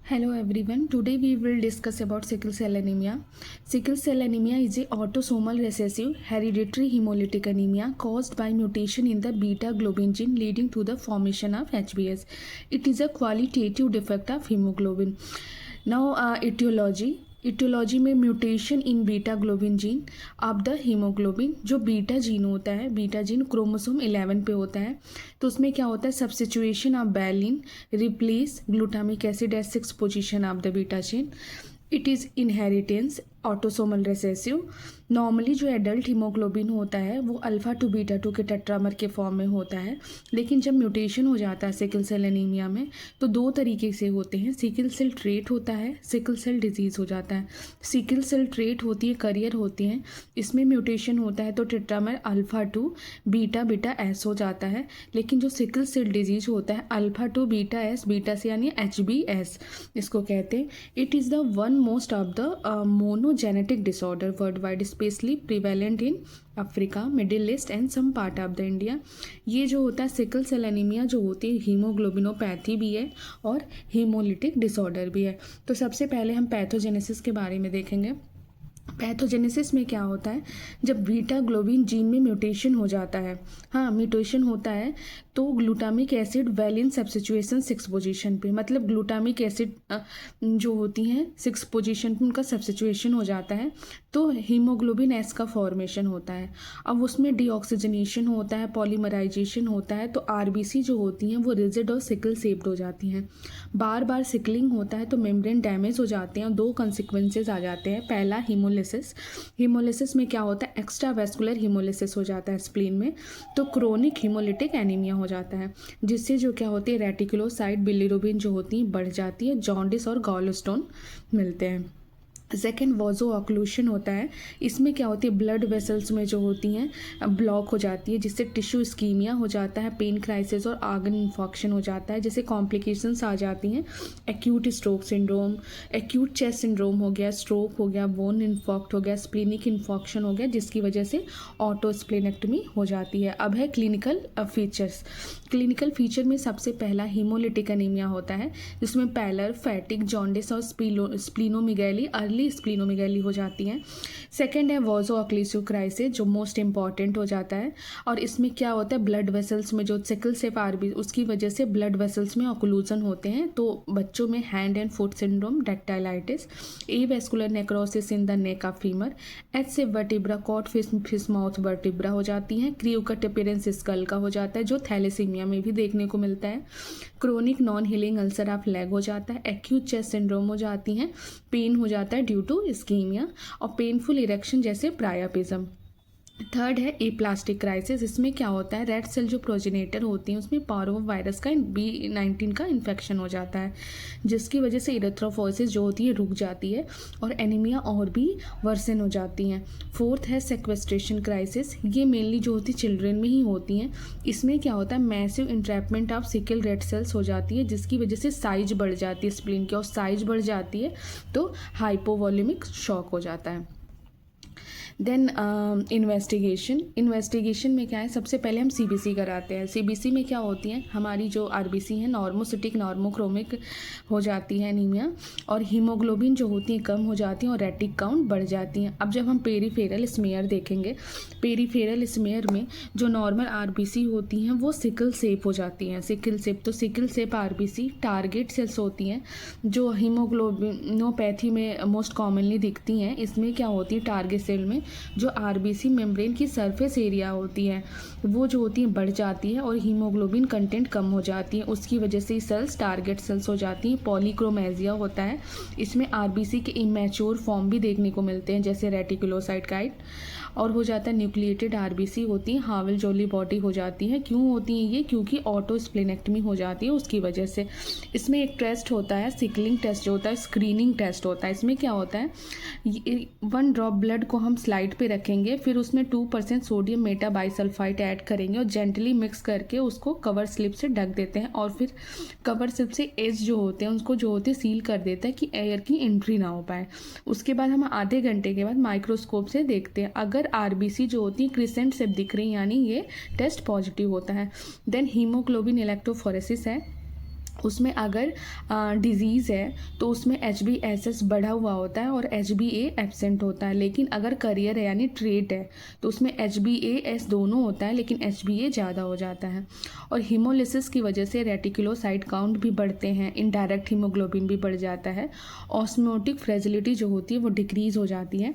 Hello everyone. Today we will discuss about sickle cell anemia. Sickle cell anemia is a autosomal recessive hereditary hemolytic anemia caused by mutation in the beta globin gene leading to the formation of HbS. It is a qualitative defect of hemoglobin. Now etiology में mutation in beta globin gene of the haemoglobin, जो beta gene होता है, beta gene chromosome 11 पे होता है। तो उसमें क्या होता है, substitution of valine replace glutamic acid at 6 position of the beta chain. It is inheritance autosomal recessive. Normally जो एडल्ट हीमोग्लोबिन होता है वो अल्फ़ा टू बीटा टू के टेट्रामर के फॉर्म में होता है, लेकिन जब म्यूटेशन हो जाता है सिकल सेल एनीमिया में तो दो तरीके से होते हैं। सिकल सेल ट्रेट होता है, सिकल सेल डिजीज़ हो जाता है। सिकल सेल ट्रेट होती है, करियर होती हैं, इसमें म्यूटेशन होता है तो tetramer alpha two beta beta S हो जाता है। लेकिन जो सिकल सेल डिजीज़ होता है alpha two beta S, beta से यानी HbS इसको कहते हैं। It is the one most of the monogenetic disorder world wide, specially prevalent in Africa, middle east and some part of the India. ये जो होता है सिकल सेल एनीमिया जो होती है हीमोग्लोबिनोपैथी भी है और हीमोलिटिक डिसऑर्डर भी है। तो सबसे पहले हम पैथोजेनेसिस के बारे में देखेंगे। पैथोजेनेसिस में क्या होता है, जब बीटा ग्लोबिन जीन में म्यूटेशन हो जाता है, हाँ म्यूटेशन होता है तो glutamic acid valine substitution 6 position पे, मतलब ग्लूटामिक एसिड जो होती हैं 6 पोजीशन पे उनका सब्स्टिट्यूशन हो जाता है तो हीमोग्लोबिन एस का फॉर्मेशन होता है। अब उसमें डीऑक्सीजनेशन होता है, पॉलीमराइजेशन होता है, तो आरबीसी जो होती हैं वो रिजिड और सिकल शेप्ड हो जाती हैं। बार बार सिकलिंग होता है तो मेम्ब्रेन डैमेज हो जाते हैं और दो कंसिक्वेंसेज आ जाते हैं। पहला हीमोलिसिस में क्या होता है, एक्स्ट्रा वेस्कुलर हीमोलिसिस हो जाता है स्प्लीन में, तो क्रोनिक हीमोलिटिक एनीमिया हो जाता है, जिससे जो क्या होती है रेटिकुलोसाइट बिलिरुबिन जो होती है बढ़ जाती है, जॉन्डिस और गॉलस्टोन मिलते हैं। सेकेंड वॉजो ऑक्लूशन होता है, इसमें क्या होती है ब्लड वेसल्स में जो होती हैं ब्लॉक हो जाती है, जिससे टिश्यू इस्कीमिया हो जाता है, पेन क्राइसिस और आर्गन इन्फेक्शन हो जाता है, जैसे कॉम्प्लिकेशंस आ जाती हैं acute stroke syndrome, acute chest syndrome हो गया, स्ट्रोक हो गया, बोन इन्फॉक्ट हो गया, स्प्लीनिक इन्फॉक्शन हो गया, जिसकी वजह से ऑटो स्प्लेनेक्टमी हो जाती है। अब है क्लिनिकल फीचर्स। क्लिनिकल फीचर में सबसे पहला हीमोलिटिक एनीमिया होता है, जिसमें पैलर, फैटिक, जॉन्डिस और स्प्लीनोमेगैली, अर्ली स्प्लीनोमेगैली हो जाती हैं। सेकेंड है वॉजो ऑक्लूसिव क्राइसिस, जो मोस्ट इंपॉर्टेंट हो जाता है, और इसमें क्या होता है ब्लड वेसल्स में जो सिकल सेल आरबी उसकी वजह से ब्लड वेसल्स में ऑक्लूजन होते हैं, तो बच्चों में hand and foot syndrome, dactylitis, avascular necrosis in the neck of femur, H से vertebra, cod fish mouth vertebra हो जाती हैं, क्रियो कट अपीयरेंस स्कल का हो जाता है जो थैलेसीमिया में भी देखने को मिलता है, chronic non healing ulcer of leg हो जाता है, एक्यूट चेस्ट सिंड्रोम हो जाती हैं, पेन हो जाता है ड्यू टू इस्कीमिया और पेनफुल इरेक्शन जैसे प्रायापिज्म। थर्ड है एप्लास्टिक क्राइसिस, इसमें क्या होता है रेड सेल जो प्रोजेनेटर होती हैं उसमें पार्वो वायरस का B19 का इन्फेक्शन हो जाता है, जिसकी वजह से इरेथ्रोफोसिस जो होती है रुक जाती है और एनीमिया और भी वर्सन हो जाती हैं। फोर्थ है सेक्वेस्ट्रेशन क्राइसिस, ये मेनली जो होती है चिल्ड्रेन में ही होती हैं। इसमें क्या होता है massive entrapment of sickle red cells हो जाती है, जिसकी वजह से साइज बढ़ जाती है स्प्लीन की, और साइज बढ़ जाती है तो हाइपोवॉल्यूमिक शॉक हो जाता है। देन इन्वेस्टिगेशन में क्या है, सबसे पहले हम CBC कराते हैं। CBC में क्या होती हैं हमारी जो RBC है नॉर्मोसिटिक नॉर्मोक्रोमिक हो जाती है एनीमिया, और हीमोग्लोबिन जो होती है कम हो जाती हैं और रेटिक काउंट बढ़ जाती हैं। अब जब हम पेरीफेरल स्मेयर देखेंगे, पेरीफेरल स्मेयर में जो नॉर्मल RBC होती हैं वो सिकल सेप हो जाती हैं, सिकल सेप। तो सिकल सेप RBC टारगेट सेल्स होती हैं जो हीमोग्लोबिनोपैथी में मोस्ट कॉमनली दिखती हैं। इसमें क्या होती है टारगेट सेल में जो RBC मेम्ब्रेन की सरफेस एरिया होती है वो जो होती है बढ़ जाती है और हीमोग्लोबिन कंटेंट कम हो जाती है, उसकी वजह से सेल्स टारगेट सेल्स हो जाती हैं। पॉलीक्रोमेजिया होता है, इसमें RBC के इमेच्योर फॉर्म भी देखने को मिलते हैं जैसे रेटिकुलोसाइट, और हो जाता है न्यूक्लिएटेड RBC होती है, हावल जोली बॉडी हो जाती है। क्यों होती है ये, क्योंकि ऑटो स्प्लेनेक्टमी हो जाती है उसकी वजह से। इसमें एक टेस्ट होता है सिकलिंग टेस्ट जो होता है, स्क्रीनिंग टेस्ट होता है। इसमें क्या होता है 1 ड्रॉप ब्लड को हम स्लाइड पे रखेंगे, फिर उसमें 2% सोडियम मेटाबाइसल्फाइड ऐड करेंगे और जेंटली मिक्स करके उसको कवर स्लिप से ढक देते हैं, और फिर कवर स्लिप से एज जो होते हैं उसको जो होते हैं सील कर देते हैं कि एयर की एंट्री ना हो पाए। उसके बाद हम आधे घंटे के बाद माइक्रोस्कोप से देखते हैं, अगर RBC जो होती है क्रिसेंट से दिख रही यानी ये टेस्ट पॉजिटिव होता है। देन हीमोग्लोबिन इलेक्ट्रोफोरेसिस है, उसमें अगर डिज़ीज़ है तो उसमें HbSS बढ़ा हुआ होता है और HbA एब्सेंट होता है। लेकिन अगर करियर है यानी ट्रेट है तो उसमें HbAS दोनों होता है लेकिन HbA ज़्यादा हो जाता है। और हीमोलिसिस की वजह से रेटिकुलोसाइट काउंट भी बढ़ते हैं, इनडायरेक्ट हीमोग्लोबिन भी बढ़ जाता है, ऑस्मोटिक फ्रेजिलिटी जो होती है वो डिक्रीज़ हो जाती है।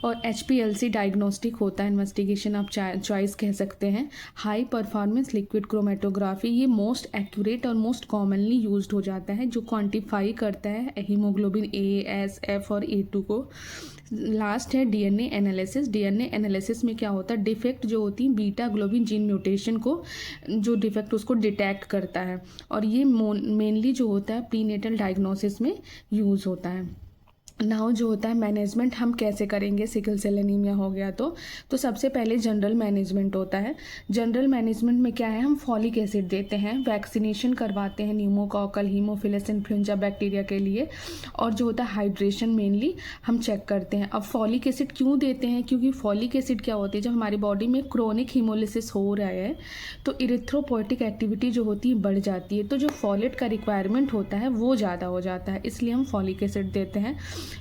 और HPLC डायग्नोस्टिक होता है, इन्वेस्टिगेशन आप चॉइस कह सकते हैं। हाई परफॉर्मेंस लिक्विड क्रोमेटोग्राफी ये मोस्ट एक्यूरेट और मोस्ट कॉमनली यूज्ड हो जाता है, जो क्वांटिफाई करता है हीमोग्लोबिन A, S, F और A2 को। लास्ट है DNA एनालिसिस। DNA एनालिसिस में क्या होता है, डिफेक्ट जो होती है बीटा ग्लोबिन जीन म्यूटेशन को, जो डिफेक्ट उसको डिटेक्ट करता है, और ये मेनली जो होता है प्रीनेटल डायग्नोसिस में यूज़ होता है। नाउ जो होता है मैनेजमेंट हम कैसे करेंगे, सिकल सेल एनीमिया हो गया तो सबसे पहले जनरल मैनेजमेंट होता है। जनरल मैनेजमेंट में क्या है, हम फॉलिक एसिड देते हैं, वैक्सीनेशन करवाते हैं न्यूमोकॉकल, हीमोफिलस इन्फ्लुएंजा बैक्टीरिया के लिए, और जो होता है हाइड्रेशन मेनली हम चेक करते हैं। अब फॉलिक एसिड क्यों देते हैं, क्योंकि फॉलिक एसिड क्या होती है, जब हमारी बॉडी में क्रोनिक हीमोलिसिस हो रहा है तो इरिथ्रोपोइटिक एक्टिविटी जो होती है बढ़ जाती है, तो जो फॉलेट का रिक्वायरमेंट होता है वो ज़्यादा हो जाता है, इसलिए हम फॉलिक एसिड देते हैं।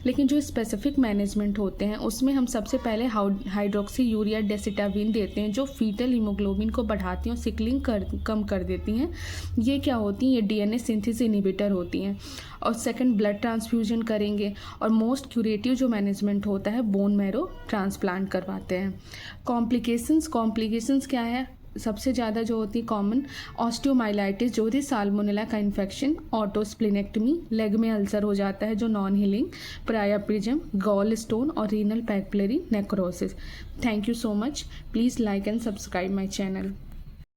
लेकिन जो स्पेसिफिक मैनेजमेंट होते हैं उसमें हम सबसे पहले हाइड्रोक्सी यूरिया डेसिटाविन देते हैं, जो फीटल हीमोग्लोबिन को बढ़ाती हैं और सिकलिंग कम कर देती हैं। ये क्या होती हैं, ये DNA सिंथेसिस इनहिबिटर होती हैं। और सेकंड ब्लड ट्रांसफ्यूजन करेंगे, और मोस्ट क्यूरेटिव जो मैनेजमेंट होता है बोन मैरो ट्रांसप्लांट करवाते हैं। कॉम्प्लिकेशंस क्या है, सबसे ज़्यादा जो होती है कॉमन ऑस्टियोमाइलाइटिस जो होती है, साल्मोनेला का इन्फेक्शन, ऑटोस्प्लिनेक्टमी, लेग में अल्सर हो जाता है जो नॉन हीलिंग, प्रायाप्रिज्म, गॉल स्टोन और renal papillary necrosis. Thank you so much. Please like and subscribe my channel.